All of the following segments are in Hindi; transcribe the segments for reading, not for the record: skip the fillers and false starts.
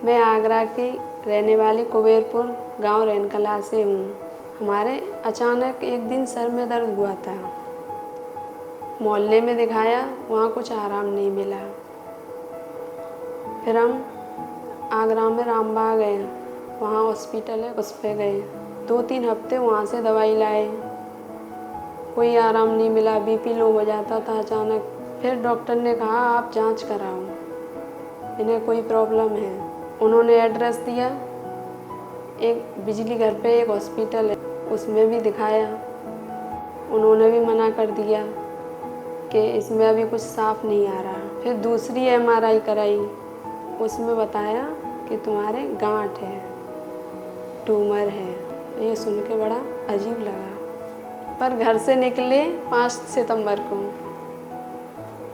मैं आगरा की रहने वाली कुबेरपुर गांव रैनकला से हूँ। हमारे अचानक एक दिन सर में दर्द हुआ था। मोहल्ले में दिखाया, वहाँ कुछ आराम नहीं मिला। फिर हम आगरा में रामबाग गए, वहाँ हॉस्पिटल है, उस पे गए। 2-3 हफ्ते वहाँ से दवाई लाए, कोई आराम नहीं मिला। बीपी लो हो जाता था अचानक। फिर डॉक्टर ने कहा आप जांच कराओ, इन्हें कोई प्रॉब्लम है। उन्होंने एड्रेस दिया, एक बिजली घर पे एक हॉस्पिटल है, उसमें भी दिखाया। उन्होंने भी मना कर दिया कि इसमें अभी कुछ साफ नहीं आ रहा। फिर दूसरी MRI कराई, उसमें बताया कि तुम्हारे गांठ है, ट्यूमर है। ये सुन के बड़ा अजीब लगा। पर घर से निकले 5 सितंबर को,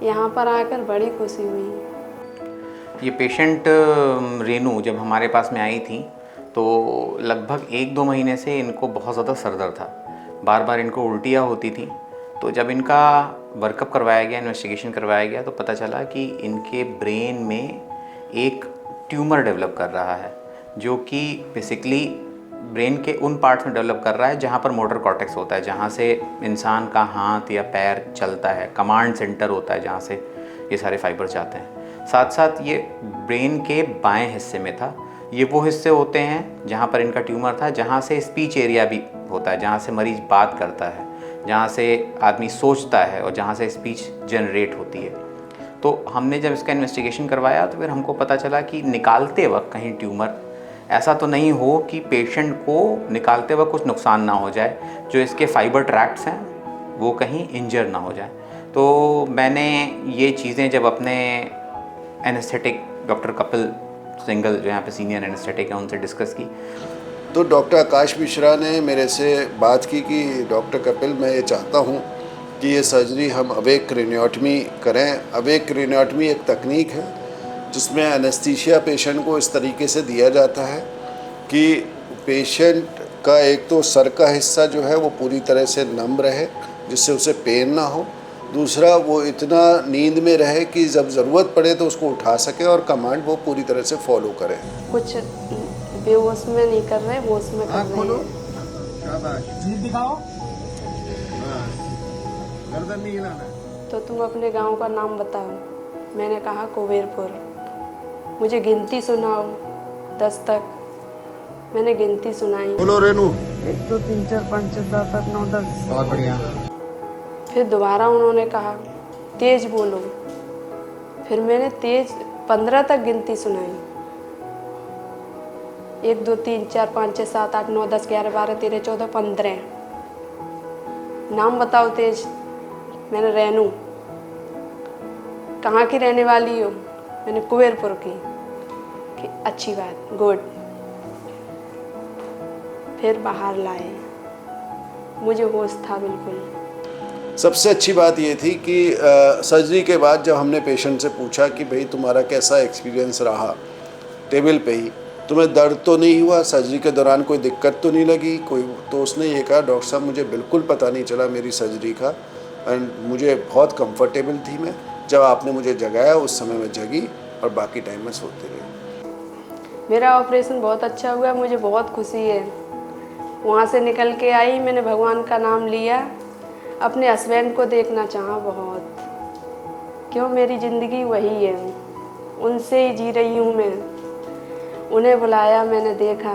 यहाँ पर आकर बड़ी खुशी हुई। ये पेशेंट रेनू जब हमारे पास में आई थी तो लगभग 1-2 महीने से इनको बहुत ज़्यादा सर दर्द था, बार बार इनको उल्टियाँ होती थी। तो जब इनका वर्कअप करवाया गया, इन्वेस्टिगेशन करवाया गया, तो पता चला कि इनके ब्रेन में एक ट्यूमर डेवलप कर रहा है, जो कि बेसिकली ब्रेन के उन पार्ट्स में डेवलप कर रहा है जहाँ पर मोटर कॉर्टेक्स होता है, जहाँ से इंसान का हाथ या पैर चलता है, कमांड सेंटर होता है जहाँ से ये सारे फाइबर जाते हैं। साथ साथ ये ब्रेन के बाएं हिस्से में था। ये वो हिस्से होते हैं जहाँ पर इनका ट्यूमर था, जहाँ से स्पीच एरिया भी होता है, जहाँ से मरीज़ बात करता है, जहाँ से आदमी सोचता है और जहाँ से स्पीच जनरेट होती है। तो हमने जब इसका इन्वेस्टिगेशन करवाया तो फिर हमको पता चला कि निकालते वक्त कहीं ट्यूमर ऐसा तो नहीं हो कि पेशेंट को निकालते वक्त कुछ नुकसान ना हो जाए, जो इसके फाइबर ट्रैक्ट्स हैं वो कहीं इंजर ना हो जाए। तो मैंने ये चीज़ें जब अपने एनेस्थेटिक डॉक्टर कपिल सिंगल जो यहाँ पे सीनियर एनेस्थेटिक हैं उनसे डिस्कस की, तो डॉक्टर आकाश मिश्रा ने मेरे से बात की कि डॉक्टर कपिल मैं ये चाहता हूँ कि ये सर्जरी हम अवेक क्रेनियोटमी करें। अवेक क्रेनियोटमी एक तकनीक है जिसमें एनेस्थीसिया पेशेंट को इस तरीके से दिया जाता है कि पेशेंट का एक तो सर का हिस्सा जो है वो पूरी तरह से नम रहे, जिससे उसे पेन ना हो। दूसरा, वो इतना नींद में रहे कि जब ज़रूरत पड़े तो उसको उठा सके और कमांड वो पूरी तरह से फॉलो करे। कुछ बेहोश में नहीं कर रहे, होश में कर रहे हैं। जीभ दिखाओ, गर्दन नहीं हिलाना। तो तुम अपने गांव का नाम बताओ। मैंने कहा कुबेरपुर। मुझे गिनती सुनाओ 10 तक। मैंने गिनती सुनाई। बोलो रेनू। 1 2 3 4 5 6 7 8 9 10। बहुत बढ़िया। फिर दोबारा उन्होंने कहा तेज बोलो। फिर मैंने तेज 15 तक गिनती सुनाई। 1 2 3 4 5 6 7 8 9 10 11 12 13 14 15। नाम बताओ तेज। मैंने रेनू। कहाँ की रहने वाली हो? मैंने कुबेरपुर की। कि अच्छी बात, गुड। फिर बाहर लाए, मुझे होश था बिल्कुल। सबसे अच्छी बात ये थी कि सर्जरी के बाद जब हमने पेशेंट से पूछा कि भाई तुम्हारा कैसा एक्सपीरियंस रहा, टेबल पे ही तुम्हें दर्द तो नहीं हुआ, सर्जरी के दौरान कोई दिक्कत तो नहीं लगी कोई? तो उसने ये कहा डॉक्टर साहब मुझे बिल्कुल पता नहीं चला मेरी सर्जरी का, एंड मुझे बहुत कंफर्टेबल थी मैं। जब आपने मुझे जगाया उस समय मैं जगी और बाकी टाइम में सोती रही। मेरा ऑपरेशन बहुत अच्छा हुआ, मुझे बहुत खुशी है। वहाँ से निकल के आई, मैंने भगवान का नाम लिया। अपने हस्बैंड को देखना चाहा बहुत, क्यों मेरी ज़िंदगी वही है, उनसे ही जी रही हूँ मैं। उन्हें बुलाया, मैंने देखा,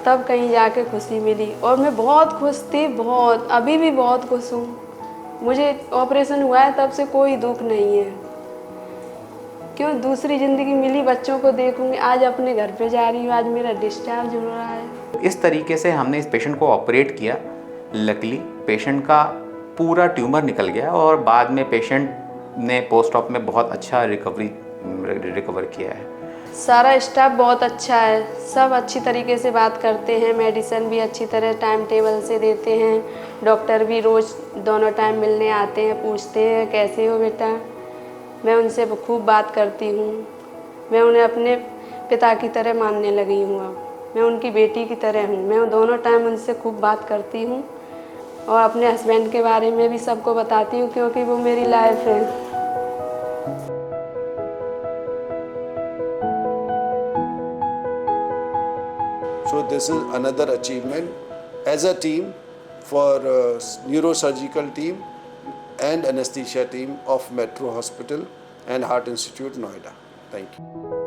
तब कहीं जाके खुशी मिली। और मैं बहुत खुश थी, बहुत, अभी भी बहुत खुश हूँ। मुझे ऑपरेशन हुआ है तब से कोई दुख नहीं है, क्यों दूसरी ज़िंदगी मिली, बच्चों को देखूंगी। आज अपने घर पे जा रही हूँ, आज मेरा डिस्चार्ज हो रहा है। इस तरीके से हमने इस पेशेंट को ऑपरेट किया। लकीली पेशेंट का पूरा ट्यूमर निकल गया और बाद में पेशेंट ने पोस्ट ऑप में बहुत अच्छा रिकवर किया है। सारा स्टाफ बहुत अच्छा है, सब अच्छी तरीके से बात करते हैं, मेडिसिन भी अच्छी तरह टाइम टेबल से देते हैं। डॉक्टर भी रोज़ दोनों टाइम मिलने आते हैं, पूछते हैं कैसे हो बेटा। मैं उनसे खूब बात करती हूँ। मैं उन्हें अपने पिता की तरह मानने लगी हूँ। अब मैं उनकी बेटी की तरह हूँ। मैं दोनों टाइम उनसे खूब बात करती हूँ और अपने हस्बैंड के बारे में भी सबको बताती हूँ, क्योंकि वो मेरी लाइफ है। So this is another achievement as a team for neurosurgical team and anesthesia team of Metro Hospital and Heart Institute, Noida. Thank you.